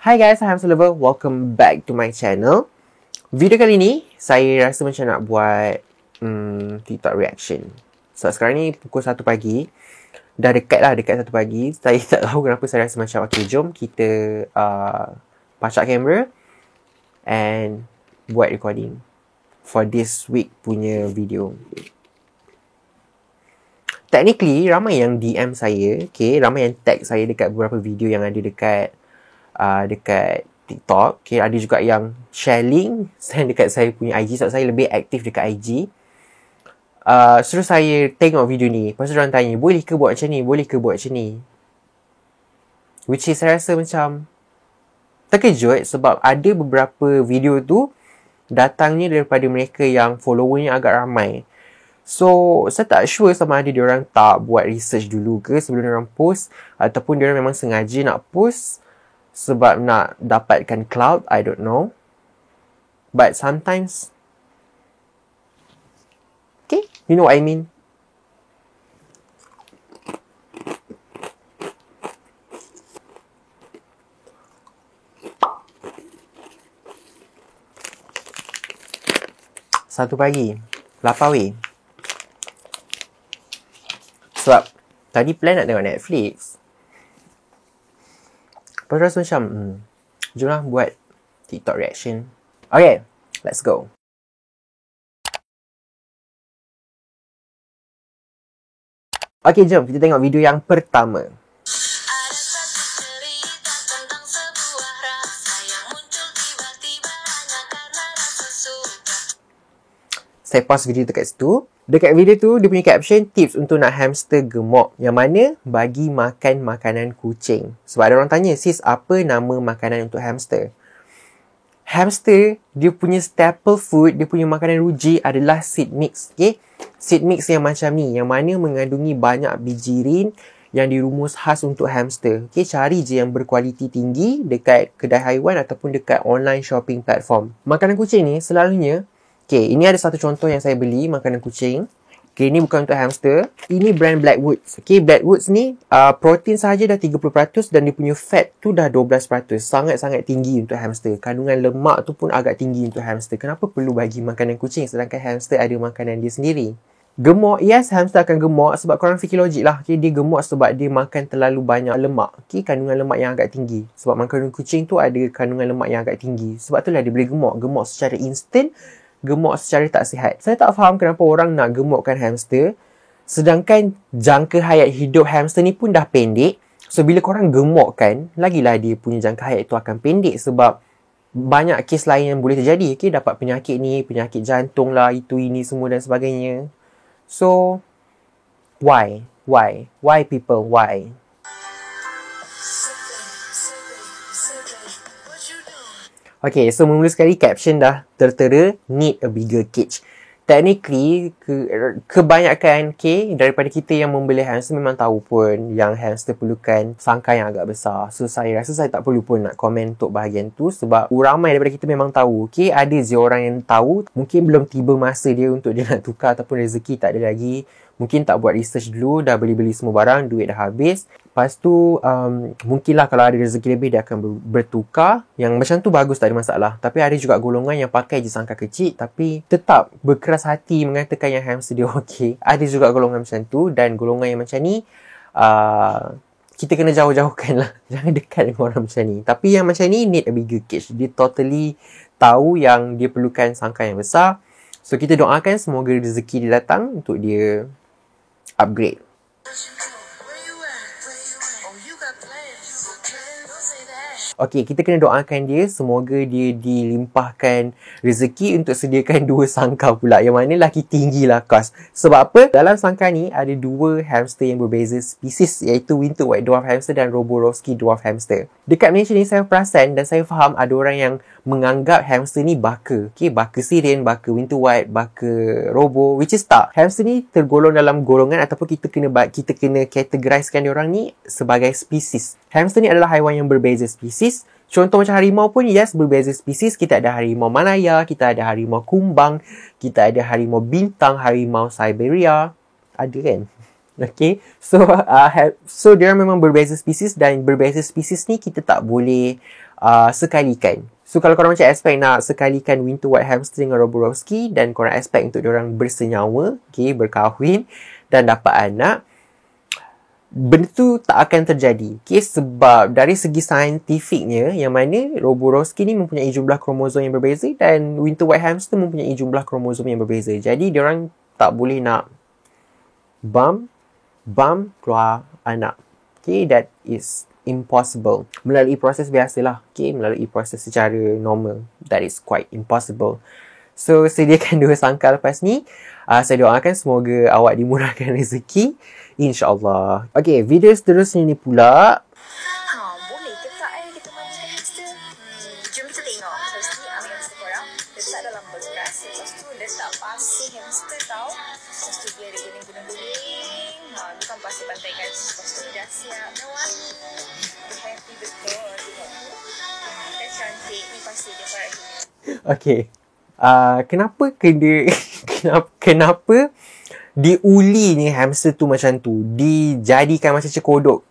Hi guys, I'm Hamster Lover. Welcome back to my channel. Video kali ni, saya rasa macam nak buat TikTok reaction. So sekarang ni pukul 1 pagi. Dah dekat 1 pagi. Saya tak tahu kenapa saya rasa macam, okay, jom kita pacak kamera and buat recording for this week punya video. Technically, ramai yang DM saya, okay, ramai yang tag saya dekat beberapa video yang ada dekat TikTok. Okay, ada juga yang share link dekat saya punya IG sebab saya lebih aktif dekat IG. Suruh saya tengok video ni. Lepas tu orang tanya, boleh ke buat macam ni? Boleh ke buat macam ni? Which is saya rasa macam terkejut sebab ada beberapa video tu datangnya daripada mereka yang followernya agak ramai. So, saya tak sure sama ada diorang tak buat research dulu ke sebelum diorang post, ataupun diorang memang sengaja nak post sebab nak dapatkan cloud, I don't know. But sometimes, okay, you know what I mean. Satu pagi, lapar weh. Sebab tadi plan nak tengok Netflix. Lepas tu rasa macam, jom lah buat TikTok reaction. Okay, let's go. Okay, jom kita tengok video yang pertama. Saya pause video dekat situ. Dekat video tu, dia punya caption, tips untuk nak hamster gemuk. Yang mana bagi makan makanan kucing. Sebab ada orang tanya, sis, apa nama makanan untuk hamster? Hamster, dia punya staple food, dia punya makanan ruji adalah seed mix. Okay? Seed mix yang macam ni, yang mana mengandungi banyak bijirin yang dirumus khas untuk hamster. Okay? Cari je yang berkualiti tinggi dekat kedai haiwan ataupun dekat online shopping platform. Makanan kucing ni selalunya, okay, ini ada satu contoh yang saya beli makanan kucing. Okay, ini bukan untuk hamster. Ini brand Blackwoods. Okay, Blackwoods ni protein sahaja dah 30% dan dia punya fat tu dah 12%. Sangat-sangat tinggi untuk hamster. Kandungan lemak tu pun agak tinggi untuk hamster. Kenapa perlu bagi makanan kucing sedangkan hamster ada makanan dia sendiri? Gemuk, yes, hamster akan gemuk sebab korang fikir logik lah. Okay, dia gemuk sebab dia makan terlalu banyak lemak. Okay, kandungan lemak yang agak tinggi. Sebab makanan kucing tu ada kandungan lemak yang agak tinggi. Sebab itulah dia boleh gemuk. Gemuk secara instant, gemuk secara tak sihat. Saya tak faham kenapa orang nak gemukkan hamster sedangkan jangka hayat hidup hamster ni pun dah pendek. So, bila korang gemukkan, lagilah dia punya jangka hayat itu akan pendek sebab banyak kes lain yang boleh terjadi. Okay, dapat penyakit ni, penyakit jantung lah, itu, ini, semua dan sebagainya. So, why? Why people? Why? Okay, so mula sekali caption dah tertera, need a bigger cage. Technically, kebanyakan daripada kita yang membeli hamster memang tahu pun yang hamster perlukan sangkai yang agak besar. So, saya rasa saya tak perlu pun nak komen untuk bahagian tu sebab ramai daripada kita memang tahu. Okay, ada je orang yang tahu, mungkin belum tiba masa dia untuk dia nak tukar ataupun rezeki tak ada lagi. Mungkin tak buat research dulu, dah beli-beli semua barang, duit dah habis. Lepas tu, mungkinlah kalau ada rezeki lebih, dia akan bertukar. Yang macam tu bagus, tak ada masalah. Tapi ada juga golongan yang pakai je sangka kecil, tapi tetap berkeras hati mengatakan yang hamster dia okey. Ada juga golongan macam tu, dan golongan yang macam ni, kita kena jauh-jauhkan lah. Jangan dekat dengan orang macam ni. Tapi yang macam ni, need a bigger cage. Dia totally tahu yang dia perlukan sangka yang besar. So, kita doakan semoga rezeki dia datang untuk dia upgrade. Okay, kita kena doakan dia semoga dia dilimpahkan rezeki untuk sediakan 2 sangka pula. Yang mana laki tinggi lah kos. Sebab apa? Dalam sangka ni ada 2 hamster yang berbeza spesies, iaitu Winter White Dwarf Hamster dan Roborowski Dwarf Hamster. Dekat Malaysia ni saya perasan dan saya faham ada orang yang menganggap hamster ni baka. Okay, baka Syrian, baka Winter White, baka Robo, which is tak. Hamster ni tergolong dalam golongan ataupun kita kena categorizekan diorang ni sebagai spesies. Hamster ni adalah haiwan yang berbeza spesies. Contoh macam harimau pun, yes, berbeza spesies. Kita ada harimau Malaya, kita ada harimau kumbang, kita ada harimau bintang, harimau Siberia. Ada kan? Okay. So, dia memang berbeza spesies dan berbeza spesies ni kita tak boleh sekalikan. So kalau korang macam expect nak sekalikan Winter White Hamster dengan Roborowski dan korang expect untuk diorang bersenyawa, okay, berkahwin dan dapat anak, benda tu tak akan terjadi. Okay, sebab dari segi saintifiknya, yang mana Roborowski ni mempunyai jumlah kromosom yang berbeza dan Winter White Hamster mempunyai jumlah kromosom yang berbeza. Jadi diorang tak boleh nak bam keluar anak. Okay, that is impossible. Melalui proses biasalah. Okay, melalui proses secara normal. That is quite impossible. So, sediakan 2 sangkar lepas ni. Saya doakan semoga awak dimurahkan rezeki. InsyaAllah. Okay, video seterusnya ni pula. Boleh ke tak kita mandikan hamster? Jom kita tengok. Firstly, ambil hamster korang, letak dalam bekas. Lepas tu, letak pasir hamster tau. Lepas tu, dia ada guling-guling. Bukan pasir pantai kan. Lepas tu, dah siap. Dah wangi. Dia happy betul. Tengok tu. Dah cantik. Ni pasir dia pada sini. Okay. Kenapa kenapa diulinya hamster tu macam tu? Dijadikan macam cekodok.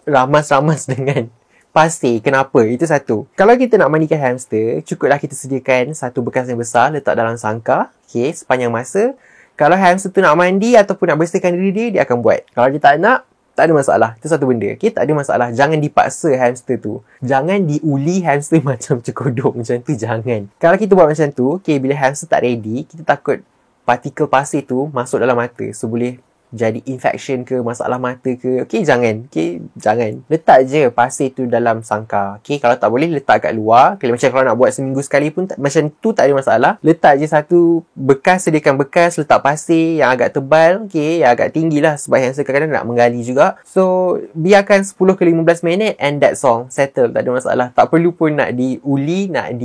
Ramas-ramas dengan pasir. Kenapa? Itu satu. Kalau kita nak mandikan hamster, cukuplah kita sediakan satu bekas yang besar, letak dalam sangkar. Okay, sepanjang masa. Kalau hamster tu nak mandi ataupun nak bersihkan diri dia akan buat. Kalau dia tak nak, tak ada masalah. Itu satu benda. Okay, tak ada masalah. Jangan dipaksa hamster tu. Jangan diuli hamster macam cekodok. Macam tu, jangan. Kalau kita buat macam tu, okay, bila hamster tak ready, kita takut partikel pasir tu masuk dalam mata. So, boleh jadi infection ke, masalah mata ke. Okay, jangan. Okay, jangan. Letak je pasir tu dalam sangkar. Okay, kalau tak boleh, letak kat luar. Okay, macam kalau nak buat seminggu sekali pun, macam tu tak ada masalah. Letak je satu bekas, sediakan bekas, letak pasir yang agak tebal. Okay, yang agak tinggi lah. Sebab hamster kadang-kadang nak menggali juga. So, biarkan 10 ke 15 minit and that's all. Settle. Tak ada masalah. Tak perlu pun nak diuli, nak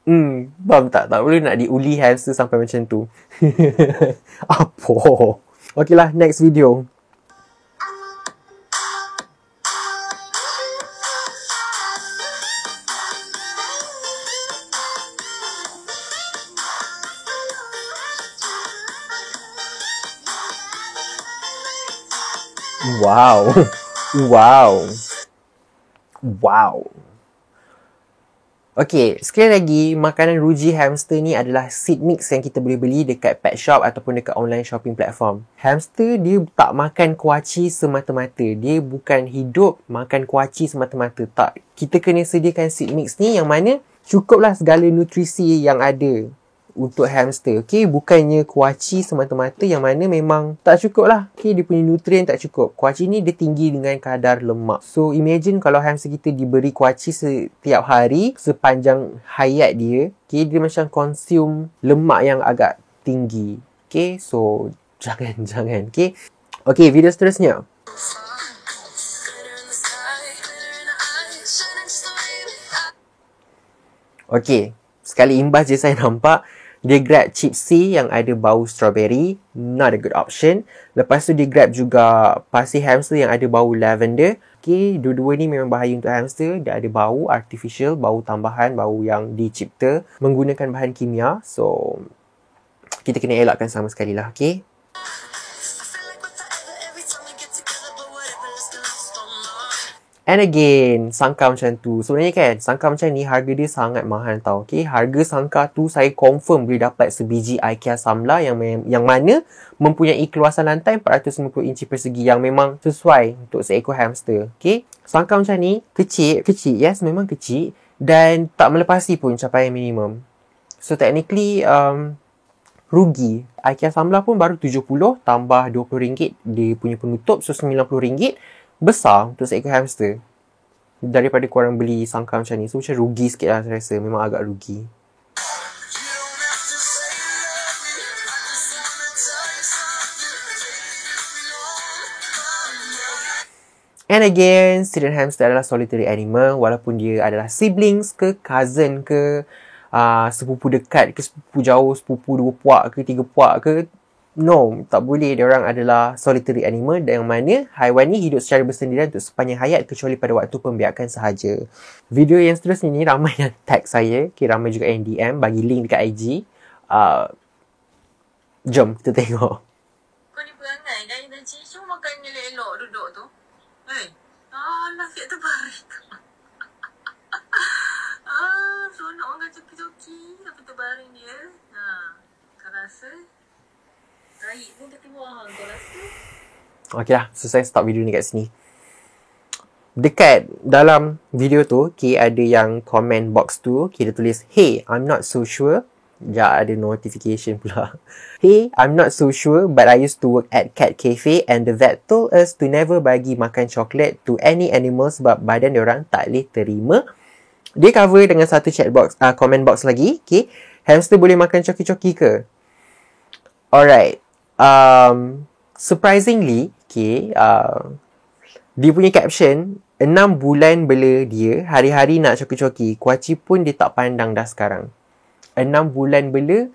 faham tak? Tak boleh nak diuli hamster sampai macam tu. Apa? Okay lah, next video. Wow. Okay, sekali lagi, makanan ruji hamster ni adalah seed mix yang kita boleh beli dekat pet shop ataupun dekat online shopping platform. Hamster, dia tak makan kuaci semata-mata. Dia bukan hidup makan kuaci semata-mata. Tak. Kita kena sediakan seed mix ni yang mana cukuplah segala nutrisi yang ada untuk hamster. Okay, bukannya kuaci semata-mata yang mana memang tak cukup lah. Okay, dia punya nutrien tak cukup. Kuaci ni dia tinggi dengan kadar lemak. So, imagine kalau hamster kita diberi kuaci setiap hari sepanjang hayat dia. Okay, dia macam consume lemak yang agak tinggi. Okay, so jangan. Okay, video seterusnya. Okay, sekali imbas je saya nampak dia grab chipsy yang ada bau strawberry. Not a good option. Lepas tu dia grab juga pasir hamster yang ada bau lavender. Okay, dua-dua ni memang bahaya untuk hamster. Dia ada bau artificial, bau tambahan, bau yang dicipta menggunakan bahan kimia. So, kita kena elakkan sama sekali lah. Okay. And again, sangkar macam tu. Sebenarnya kan, sangkar macam ni harga dia sangat mahal tau. Okay, harga sangkar tu saya confirm boleh dapat sebiji IKEA Samla yang mana mempunyai keluasan lantai 450 inci persegi yang memang sesuai untuk seekor hamster. Okay, sangkar macam ni kecil, yes memang kecil dan tak melepasi pun capaian minimum. So technically, rugi. IKEA Samla pun baru 70 tambah RM20 dia punya penutup, so RM90. Besar untuk seekor hamster daripada korang beli sangkar macam ni. So macam rugi sikit lah saya rasa. Memang agak rugi. And again, student hamster adalah solitary animal. Walaupun dia adalah siblings ke, cousin ke, sepupu dekat ke, sepupu jauh, sepupu 2 puak ke, 3 puak ke, no, tak boleh. Diorang adalah solitary animal yang mana haiwan ni hidup secara bersendirian untuk sepanjang hayat kecuali pada waktu pembiakan sahaja. Video yang seterusnya ni ramai yang tag saya. Okay, ramai juga yang DM bagi link dekat IG. Jom kita tengok. Kau ni perangai kan? Dan Cicu makan elok-elok duduk tu. Hei, alah, siap terbaring. Okay lah, so saya stop video ni kat sini. Dekat dalam video tu, okay, ada yang comment box tu, okay, dia tulis, "Hey, I'm not so sure." Ya, ada notification pula. "Hey, I'm not so sure, but I used to work at cat cafe and the vet told us to never bagi makan coklat to any animals sebab badan diorang tak boleh terima." Dia cover dengan satu chat box, comment box lagi, okay. "Hamster boleh makan coki-coki ke?" Alright. Surprisingly, okay, dia punya caption, 6 bulan bela dia, hari-hari nak coki-coki. Kuaci pun dia tak pandang dah sekarang. 6 bulan bela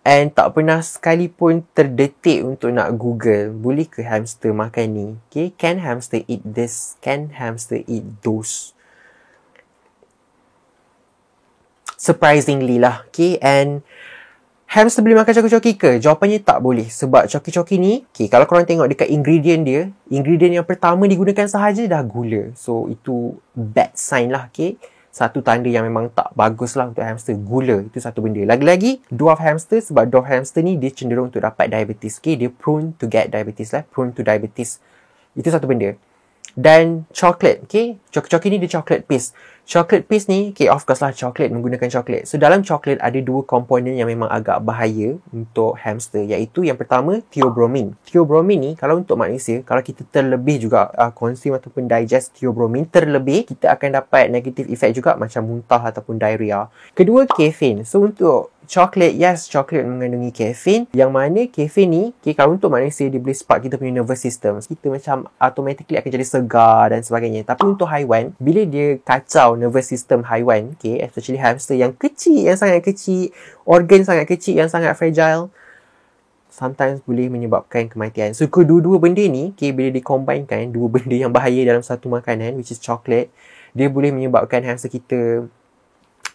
and tak pernah sekalipun terdetik untuk nak Google, boleh ke hamster makan ni? Okay, can hamster eat this? Can hamster eat those? Surprisingly lah, okay, and hamster boleh makan coki-coki ke? Jawapannya tak boleh. Sebab coki-coki ni, okay, kalau korang tengok dekat ingredient dia, ingredient yang pertama digunakan sahaja dah gula. So, itu bad sign lah, okay. Satu tanda yang memang tak bagus lah untuk hamster. Gula, itu satu benda. Lagi-lagi, dwarf hamster, sebab dwarf hamster ni, dia cenderung untuk dapat diabetes, okay. Dia prone to get diabetes lah. Prone to diabetes. Itu satu benda. Dan coklat, okay. Coki-coki ni dia chocolate paste. Chocolate paste ni, okay, of course lah coklat, menggunakan coklat. So, dalam coklat ada 2 komponen yang memang agak bahaya untuk hamster, iaitu yang pertama, theobromine. Theobromine ni, kalau untuk manusia, kalau kita terlebih juga consume ataupun digest theobromine terlebih, kita akan dapat negative effect juga macam muntah ataupun diarrhea. Kedua, caffeine. So, untuk coklat, yes, coklat mengandungi caffeine. Yang mana caffeine ni, okay, kalau untuk manusia, dia boleh spark kita punya nervous system. Kita macam automatically akan jadi segar dan sebagainya. Tapi untuk haiwan, bila dia kacau nervous system haiwan, okay, especially hamster yang kecil, yang sangat kecil, organ sangat kecil, yang sangat fragile, sometimes boleh menyebabkan kematian. So, kedua-dua benda ni, okay, bila dikombinekan, dua benda yang bahaya dalam satu makanan, which is coklat, dia boleh menyebabkan hamster kita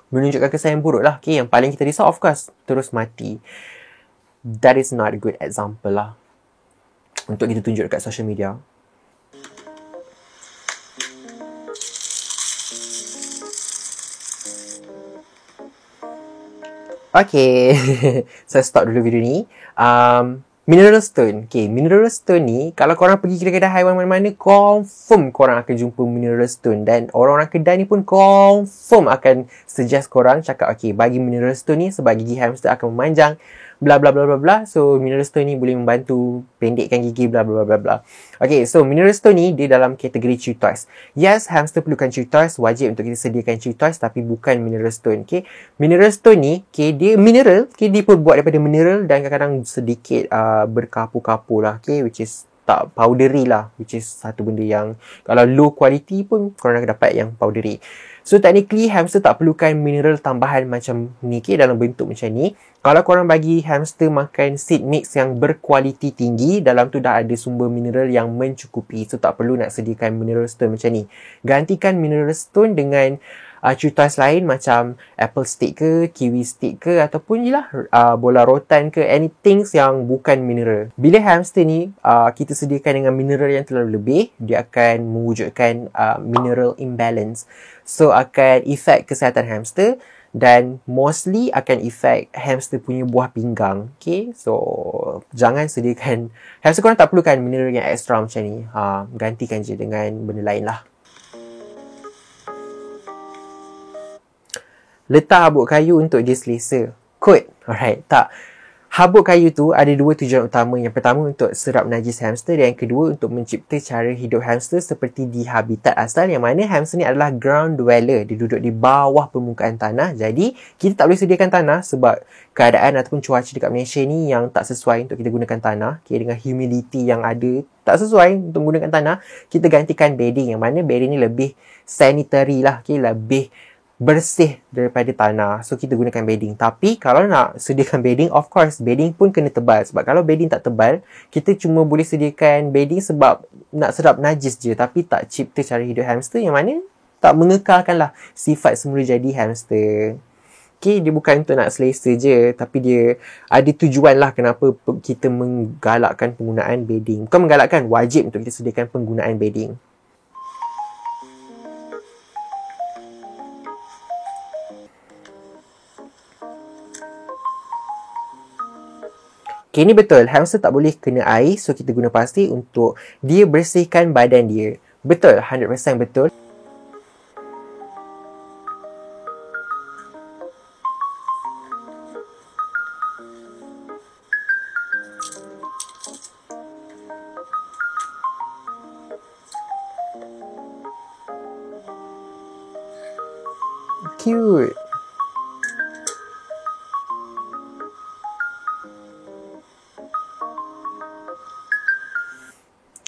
menunjukkan kesan yang buruk lah. Okay, yang paling kita risau, of course, terus mati. That is not a good example lah untuk kita tunjuk dekat social media. Okay, saya stop dulu video ni. Mineral stone. Okay, mineral stone ni, kalau korang pergi kedai-kedai haiwan mana-mana, confirm korang akan jumpa mineral stone. Dan orang-orang kedai ni pun confirm akan suggest korang cakap, okay, bagi mineral stone ni sebab gigi hamster akan memanjang, bla bla bla bla bla. So, mineral stone ni boleh membantu pendekkan gigi, bla bla bla bla. Okay, so mineral stone ni, dia dalam kategori chew toys. Yes, hamster perlukan chew toys, wajib untuk kita sediakan chew toys, tapi bukan mineral stone. Okay, mineral stone ni, okay, dia mineral, okay, dia pun buat daripada mineral dan kadang-kadang sedikit berkapu-kapu lah, okay, which is tak powdery lah, which is satu benda yang kalau low quality pun korang akan dapat yang powdery. So, technically, hamster tak perlukan mineral tambahan macam ni, okay, dalam bentuk macam ni. Kalau korang bagi hamster makan seed mix yang berkualiti tinggi, dalam tu dah ada sumber mineral yang mencukupi. So, tak perlu nak sediakan mineral stone macam ni. Gantikan mineral stone dengan chew toys lain macam apple stick ke, kiwi stick ke, ataupun jelah bola rotan ke, anything yang bukan mineral. Bila hamster ni kita sediakan dengan mineral yang terlalu lebih, dia akan mewujudkan mineral imbalance. So, akan efek kesihatan hamster dan mostly akan efek hamster punya buah pinggang. Okay, so jangan sediakan, hamster korang tak perlukan mineral yang extra macam ni. Gantikan je dengan benda lain lah. Letak habuk kayu untuk dia selesa. Quote. Alright, tak. Habuk kayu tu ada 2 tujuan utama. Yang pertama untuk serap najis hamster dan yang kedua untuk mencipta cara hidup hamster seperti di habitat asal, yang mana hamster ni adalah ground dweller. Dia duduk di bawah permukaan tanah. Jadi, kita tak boleh sediakan tanah sebab keadaan ataupun cuaca dekat Malaysia ni yang tak sesuai untuk kita gunakan tanah. Okay, dengan humidity yang ada, tak sesuai untuk menggunakan tanah. Kita gantikan bedding, yang mana bedding ni lebih sanitary lah. Okay, lebih bersih daripada tanah. So, kita gunakan bedding. Tapi, kalau nak sediakan bedding, of course, bedding pun kena tebal. Sebab kalau bedding tak tebal, kita cuma boleh sediakan bedding sebab nak sedap najis je. Tapi, tak cipta cara hidup hamster, yang mana tak mengekalkan lah sifat semula jadi hamster. Okay, dia bukan untuk nak selesa je. Tapi, dia ada tujuan lah kenapa kita menggalakkan penggunaan bedding. Bukan menggalakkan, wajib untuk kita sediakan penggunaan bedding. Okay, ni betul. Hamster tak boleh kena air. So, kita guna plastik untuk dia bersihkan badan dia. Betul. 100% betul. Cute.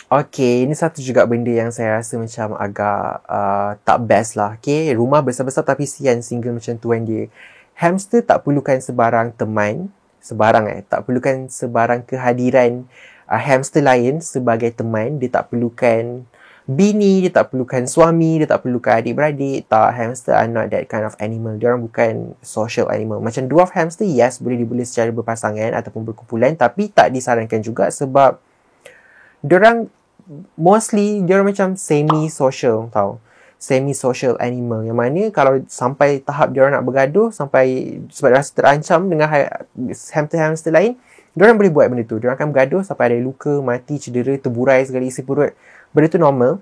Okay, ini satu juga benda yang saya rasa macam agak tak best lah. Okay, rumah besar-besar tapi sian single macam tu kan dia. Hamster tak perlukan sebarang teman. Tak perlukan sebarang kehadiran hamster lain sebagai teman. Dia tak perlukan bini, dia tak perlukan suami, dia tak perlukan adik-beradik. Tak, hamster are not that kind of animal. Dia orang bukan social animal. Macam dwarf hamster, yes, boleh dibeli secara berpasangan ataupun berkumpulan. Tapi tak disarankan juga sebab diorang mostly diorang macam semi-social tau. Semi-social animal. Yang mana kalau sampai tahap diorang nak bergaduh, sampai sebab rasa terancam dengan hamster-hamster lain, diorang boleh buat benda tu. Diorang akan bergaduh sampai ada luka, mati, cedera, terburai segala isi perut. Benda tu normal.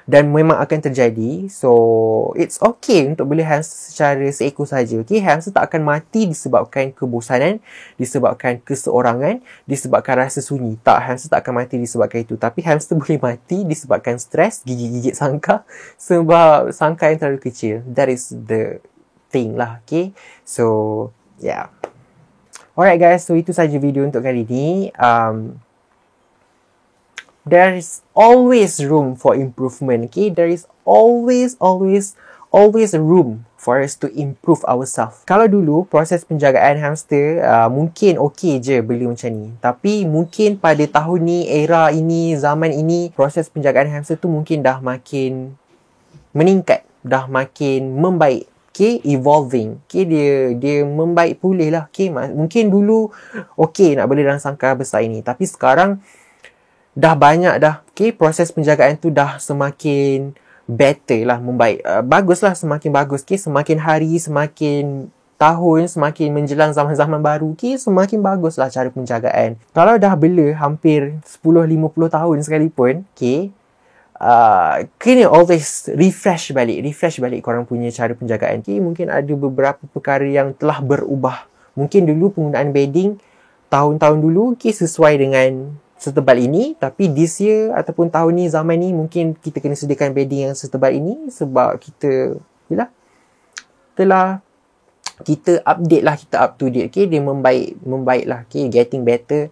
Dan memang akan terjadi. So, it's okay untuk beli hamster secara seekor saja. Okay, hamster tak akan mati disebabkan kebosanan, disebabkan keseorangan, disebabkan rasa sunyi. Tak, hamster tak akan mati disebabkan itu. Tapi hamster boleh mati disebabkan stres, gigit-gigit sangka, sebab sangka yang terlalu kecil. That is the thing lah, okay? So, yeah. Alright guys, so itu saja video untuk kali ni. There is always room for improvement, okay? There is always room for us to improve ourselves. Kalau dulu proses penjagaan hamster mungkin okay je beli macam ni. Tapi mungkin pada tahun ni, era ini, zaman ini, proses penjagaan hamster tu mungkin dah makin meningkat, dah makin membaik. Okay, evolving. Okay, dia membaik pulih lah. Okay, mungkin dulu okay nak beli dalam sangka besar ini. Tapi sekarang dah banyak dah. Okay, proses penjagaan tu dah semakin better lah, membaik. Bagus lah, semakin bagus. Okay, semakin hari, semakin tahun, semakin menjelang zaman-zaman baru. Okay, semakin bagus lah cara penjagaan. Kalau dah bela hampir 10-50 tahun sekalipun, okay, kena always refresh balik korang punya cara penjagaan. Okay, mungkin ada beberapa perkara yang telah berubah. Mungkin dulu penggunaan bedding tahun-tahun dulu, okay, sesuai dengan setebal ini, tapi this year ataupun tahun ni, zaman ni, mungkin kita kena sediakan bedding yang setebal ini sebab kita kita update lah, kita up to date. Okay, dia membaik lah. Okay, getting better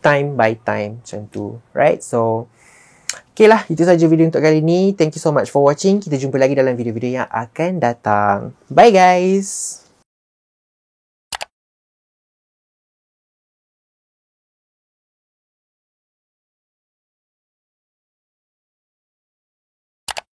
time by time macam tu, right? So okay lah, itu saja video untuk kali ni. Thank you so much for watching. Kita jumpa lagi dalam video-video yang akan datang. Bye guys.